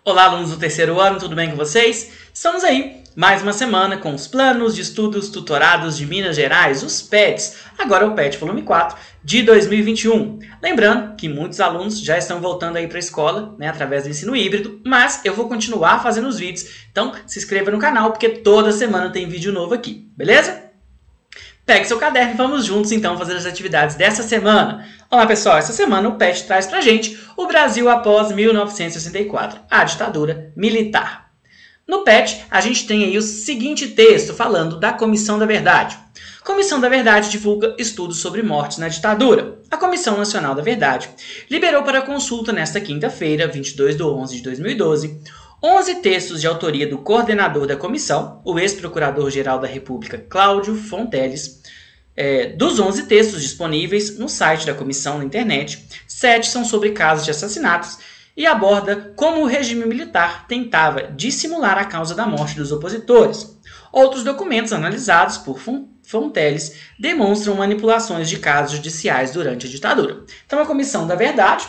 Olá, alunos do terceiro ano, tudo bem com vocês? Estamos aí, mais uma semana com os planos de estudos tutorados de Minas Gerais, os PETs, agora o PET volume 4 de 2021. Lembrando que muitos alunos já estão voltando aí para a escola, através do ensino híbrido, mas eu vou continuar fazendo os vídeos, então se inscreva no canal porque toda semana tem vídeo novo aqui, beleza? Pegue seu caderno e vamos juntos então fazer as atividades dessa semana. Olá pessoal, essa semana o PET traz pra gente o Brasil após 1964, a ditadura militar. No PET a gente tem aí o seguinte texto falando da Comissão da Verdade. Comissão da Verdade divulga estudos sobre mortes na ditadura. A Comissão Nacional da Verdade liberou para consulta nesta quinta-feira, 22/11/2012, 11 textos de autoria do coordenador da comissão, o ex-procurador-geral da República, Cláudio Fonteles. Dos 11 textos disponíveis no site da comissão na internet, 7 são sobre casos de assassinatos e aborda como o regime militar tentava dissimular a causa da morte dos opositores. Outros documentos analisados por Fonteles demonstram manipulações de casos judiciais durante a ditadura. Então, a Comissão da Verdade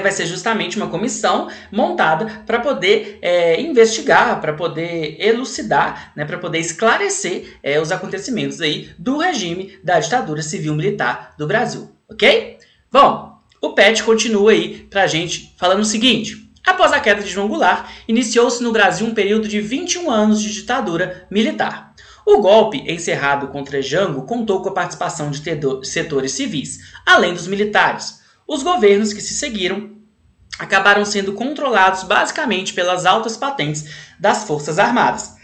vai ser justamente uma comissão montada para poder investigar, para poder elucidar, para poder esclarecer os acontecimentos aí do regime da ditadura civil-militar do Brasil, ok? Bom, o PET continua aí para a gente falando o seguinte: após a queda de João Goulart, iniciou-se no Brasil um período de 21 anos de ditadura militar. O golpe encerrado contra Jango contou com a participação de setores civis, além dos militares. Os governos que se seguiram acabaram sendo controlados basicamente pelas altas patentes das Forças Armadas.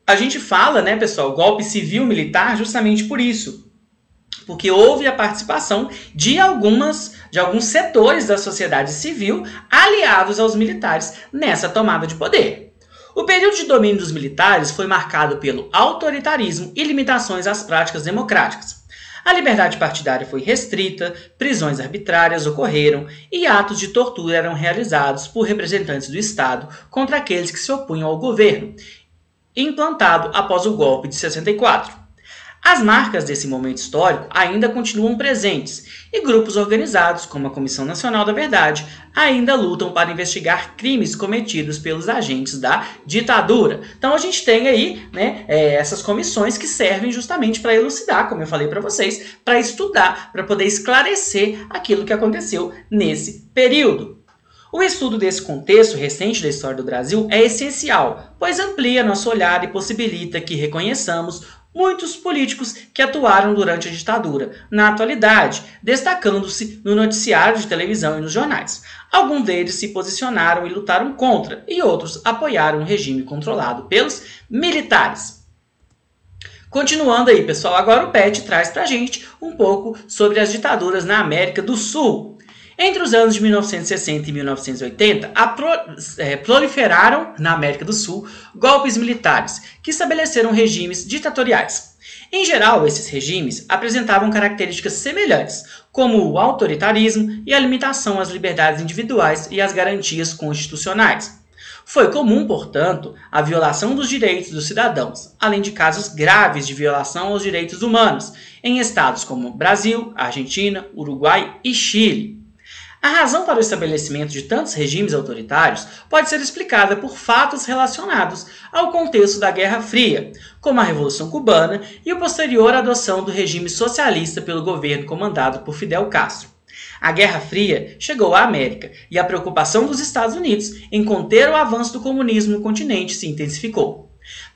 A gente fala, pessoal, golpe civil-militar justamente por isso, porque houve a participação de alguns setores da sociedade civil aliados aos militares nessa tomada de poder. O período de domínio dos militares foi marcado pelo autoritarismo e limitações às práticas democráticas. A liberdade partidária foi restrita, prisões arbitrárias ocorreram e atos de tortura eram realizados por representantes do Estado contra aqueles que se opunham ao governo, implantado após o golpe de 64. As marcas desse momento histórico ainda continuam presentes e grupos organizados, como a Comissão Nacional da Verdade, ainda lutam para investigar crimes cometidos pelos agentes da ditadura. Então a gente tem aí essas comissões que servem justamente para elucidar, como eu falei para vocês, para estudar, para poder esclarecer aquilo que aconteceu nesse período. O estudo desse contexto recente da história do Brasil é essencial, pois amplia nosso olhar e possibilita que reconheçamos muitos políticos que atuaram durante a ditadura, na atualidade, destacando-se no noticiário de televisão e nos jornais. Alguns deles se posicionaram e lutaram contra, e outros apoiaram o regime controlado pelos militares. Continuando aí, pessoal, agora o PET traz pra gente um pouco sobre as ditaduras na América do Sul. Entre os anos de 1960 e 1980, proliferaram na América do Sul golpes militares que estabeleceram regimes ditatoriais. Em geral, esses regimes apresentavam características semelhantes, como o autoritarismo e a limitação às liberdades individuais e às garantias constitucionais. Foi comum, portanto, a violação dos direitos dos cidadãos, além de casos graves de violação aos direitos humanos, em estados como Brasil, Argentina, Uruguai e Chile. A razão para o estabelecimento de tantos regimes autoritários pode ser explicada por fatos relacionados ao contexto da Guerra Fria, como a Revolução Cubana e a posterior adoção do regime socialista pelo governo comandado por Fidel Castro. A Guerra Fria chegou à América e a preocupação dos Estados Unidos em conter o avanço do comunismo no continente se intensificou.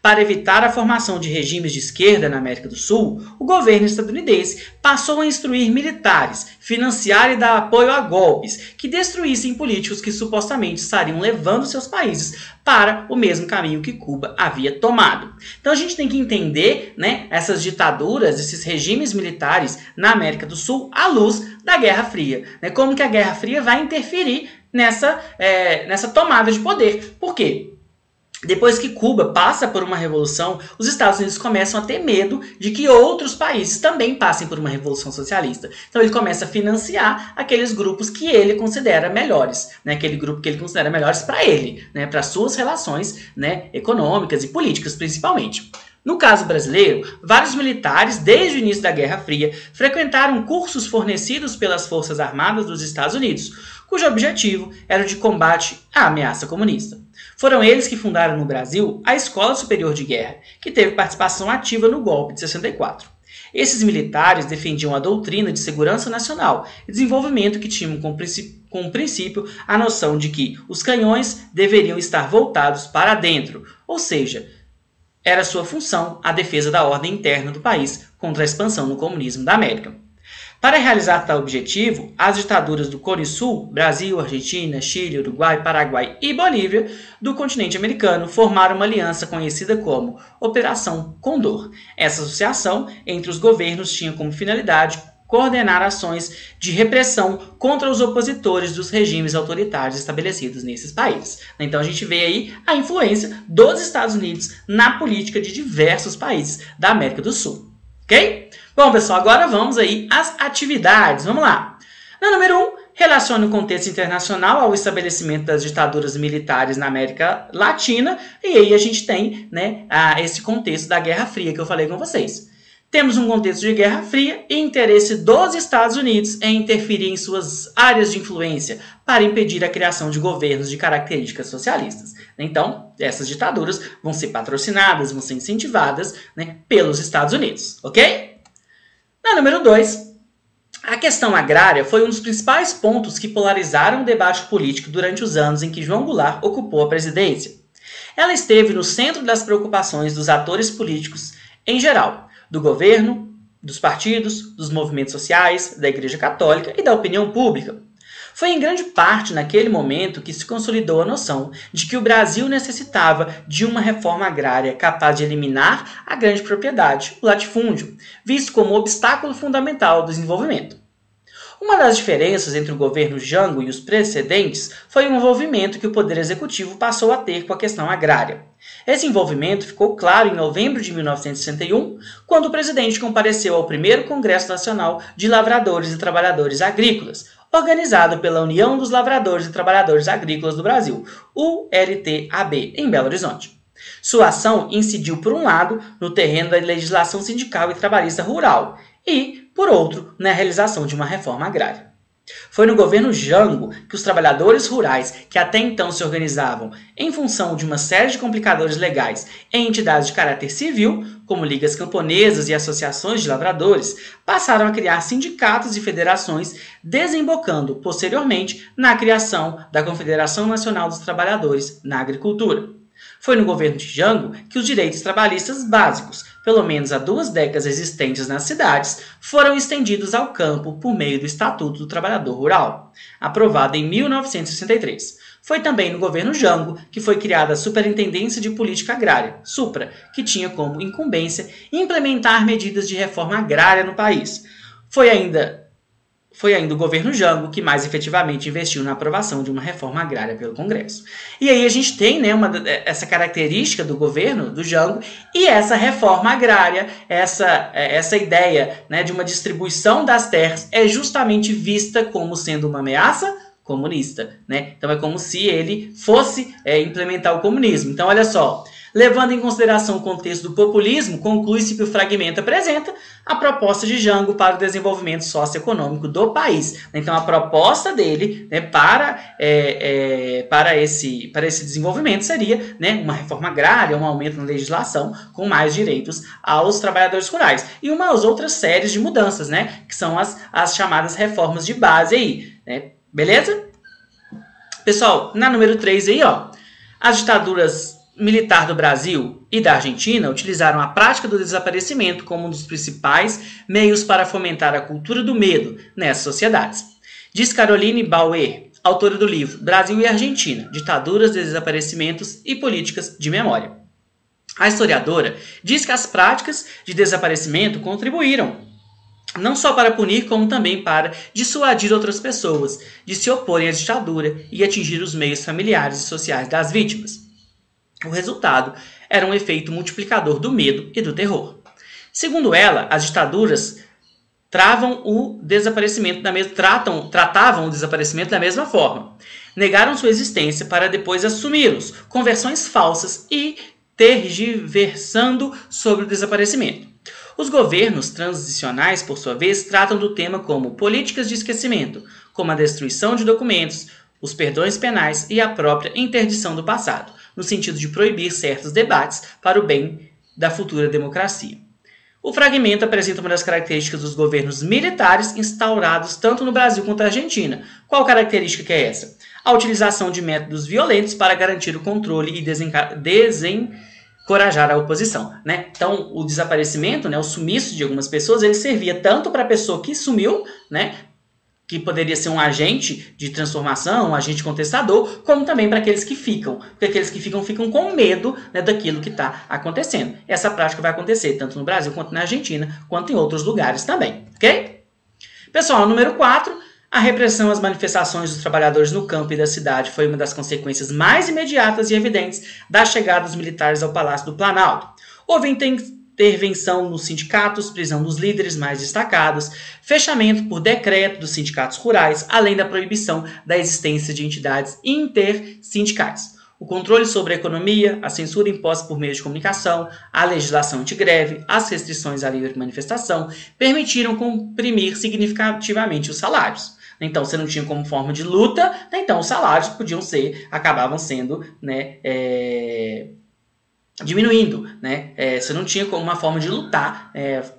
Para evitar a formação de regimes de esquerda na América do Sul, o governo estadunidense passou a instruir militares, financiar e dar apoio a golpes que destruíssem políticos que supostamente estariam levando seus países para o mesmo caminho que Cuba havia tomado. Então a gente tem que entender essas ditaduras, esses regimes militares na América do Sul à luz da Guerra Fria. Como que a Guerra Fria vai interferir nessa tomada de poder. Por quê? Depois que Cuba passa por uma revolução, os Estados Unidos começam a ter medo de que outros países também passem por uma revolução socialista. Então ele começa a financiar aqueles grupos que ele considera melhores, aquele grupo que ele considera melhores para ele, para suas relações econômicas e políticas principalmente. No caso brasileiro, vários militares, desde o início da Guerra Fria, frequentaram cursos fornecidos pelas Forças Armadas dos Estados Unidos, cujo objetivo era o de combate à ameaça comunista. Foram eles que fundaram no Brasil a Escola Superior de Guerra, que teve participação ativa no golpe de 64. Esses militares defendiam a doutrina de segurança nacional e desenvolvimento que tinham como princípio a noção de que os canhões deveriam estar voltados para dentro, ou seja, era sua função a defesa da ordem interna do país contra a expansão do comunismo da América. Para realizar tal objetivo, as ditaduras do Cone Sul, Brasil, Argentina, Chile, Uruguai, Paraguai e Bolívia, do continente americano, formaram uma aliança conhecida como Operação Condor. Essa associação entre os governos tinha como finalidade coordenar ações de repressão contra os opositores dos regimes autoritários estabelecidos nesses países. Então a gente vê aí a influência dos Estados Unidos na política de diversos países da América do Sul. Ok? Bom, pessoal, agora vamos aí às atividades. Vamos lá. Na número 1, relacione o contexto internacional ao estabelecimento das ditaduras militares na América Latina. E aí a gente tem, né, esse contexto da Guerra Fria que eu falei com vocês. Temos um contexto de Guerra Fria e interesse dos Estados Unidos em interferir em suas áreas de influência para impedir a criação de governos de características socialistas. Então, essas ditaduras vão ser patrocinadas, vão ser incentivadas, né, pelos Estados Unidos, ok? Na número 2, a questão agrária foi um dos principais pontos que polarizaram o debate político durante os anos em que João Goulart ocupou a presidência. Ela esteve no centro das preocupações dos atores políticos em geral, do governo, dos partidos, dos movimentos sociais, da Igreja Católica e da opinião pública. Foi em grande parte naquele momento que se consolidou a noção de que o Brasil necessitava de uma reforma agrária capaz de eliminar a grande propriedade, o latifúndio, visto como obstáculo fundamental do desenvolvimento. Uma das diferenças entre o governo Jango e os precedentes foi o envolvimento que o Poder Executivo passou a ter com a questão agrária. Esse envolvimento ficou claro em novembro de 1961, quando o presidente compareceu ao primeiro Congresso Nacional de Lavradores e Trabalhadores Agrícolas, organizado pela União dos Lavradores e Trabalhadores Agrícolas do Brasil, ULTAB, em Belo Horizonte. Sua ação incidiu, por um lado, no terreno da legislação sindical e trabalhista rural e, por outro, na realização de uma reforma agrária. Foi no governo Jango que os trabalhadores rurais, que até então se organizavam em função de uma série de complicadores legais em entidades de caráter civil, como ligas camponesas e associações de lavradores, passaram a criar sindicatos e federações, desembocando, posteriormente, na criação da Confederação Nacional dos Trabalhadores na Agricultura. Foi no governo de Jango que os direitos trabalhistas básicos, pelo menos há 2 décadas existentes nas cidades, foram estendidos ao campo por meio do Estatuto do Trabalhador Rural, aprovado em 1963. Foi também no governo Jango que foi criada a Superintendência de Política Agrária, SUPRA, que tinha como incumbência implementar medidas de reforma agrária no país. Foi ainda o governo Jango que mais efetivamente investiu na aprovação de uma reforma agrária pelo Congresso. E aí a gente tem, né, essa característica do governo do Jango e essa reforma agrária, essa ideia, né, de uma distribuição das terras é justamente vista como sendo uma ameaça comunista, né? Então é como se ele fosse implementar o comunismo. Então olha só, levando em consideração o contexto do populismo, conclui-se que o fragmento apresenta a proposta de Jango para o desenvolvimento socioeconômico do país. Então, a proposta dele, né, para esse desenvolvimento seria, né, uma reforma agrária, um aumento na legislação com mais direitos aos trabalhadores rurais. E umas outras séries de mudanças, né, que são as chamadas reformas de base aí, né? Beleza? Pessoal, na número 3 aí, ó, as ditaduras militar do Brasil e da Argentina utilizaram a prática do desaparecimento como um dos principais meios para fomentar a cultura do medo nessas sociedades. Diz Caroline Bauer, autora do livro Brasil e Argentina, Ditaduras, Desaparecimentos e Políticas de Memória. A historiadora diz que as práticas de desaparecimento contribuíram não só para punir, como também para dissuadir outras pessoas de se oporem à ditadura e atingir os meios familiares e sociais das vítimas. O resultado era um efeito multiplicador do medo e do terror. Segundo ela, as ditaduras tratavam o desaparecimento da mesma forma. Negaram sua existência para depois assumi-los, com versões falsas e tergiversando sobre o desaparecimento. Os governos transicionais, por sua vez, tratam do tema como políticas de esquecimento, como a destruição de documentos, os perdões penais e a própria interdição do passado, no sentido de proibir certos debates para o bem da futura democracia. O fragmento apresenta uma das características dos governos militares instaurados tanto no Brasil quanto na Argentina. Qual característica que é essa? A utilização de métodos violentos para garantir o controle e desencorajar a oposição, né? Então, o desaparecimento, né, o sumiço de algumas pessoas, ele servia tanto para a pessoa que sumiu, né, que poderia ser um agente de transformação, um agente contestador, como também para aqueles que ficam. Porque aqueles que ficam com medo, né, daquilo que está acontecendo. Essa prática vai acontecer tanto no Brasil, quanto na Argentina, quanto em outros lugares também, ok? Pessoal, número 4, a repressão às manifestações dos trabalhadores no campo e da cidade foi uma das consequências mais imediatas e evidentes da chegada dos militares ao Palácio do Planalto. Houve intervenção nos sindicatos, prisão dos líderes mais destacados, fechamento por decreto dos sindicatos rurais, além da proibição da existência de entidades intersindicais. O controle sobre a economia, a censura imposta por meios de comunicação, a legislação antigreve, as restrições à livre manifestação permitiram comprimir significativamente os salários. Então, você não tinha como forma de luta, então os salários acabavam sendo, né, diminuindo, né? Você não tinha como uma forma de lutar,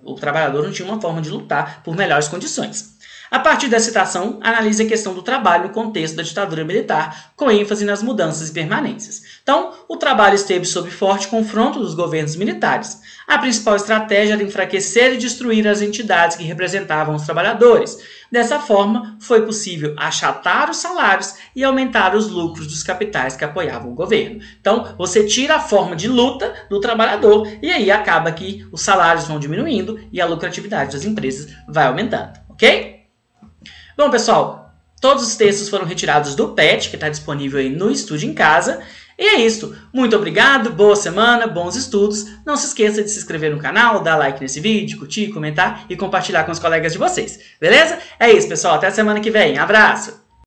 o trabalhador não tinha uma forma de lutar por melhores condições. A partir da citação, analise a questão do trabalho no contexto da ditadura militar, com ênfase nas mudanças e permanências. Então, o trabalho esteve sob forte confronto dos governos militares. A principal estratégia era enfraquecer e destruir as entidades que representavam os trabalhadores. Dessa forma, foi possível achatar os salários e aumentar os lucros dos capitais que apoiavam o governo. Então, você tira a forma de luta do trabalhador e aí acaba que os salários vão diminuindo e a lucratividade das empresas vai aumentando, ok? Bom, pessoal, todos os textos foram retirados do PET, que está disponível aí no Estude em Casa. E é isso. Muito obrigado, boa semana, bons estudos. Não se esqueça de se inscrever no canal, dar like nesse vídeo, curtir, comentar e compartilhar com os colegas de vocês. Beleza? É isso, pessoal. Até a semana que vem. Abraço!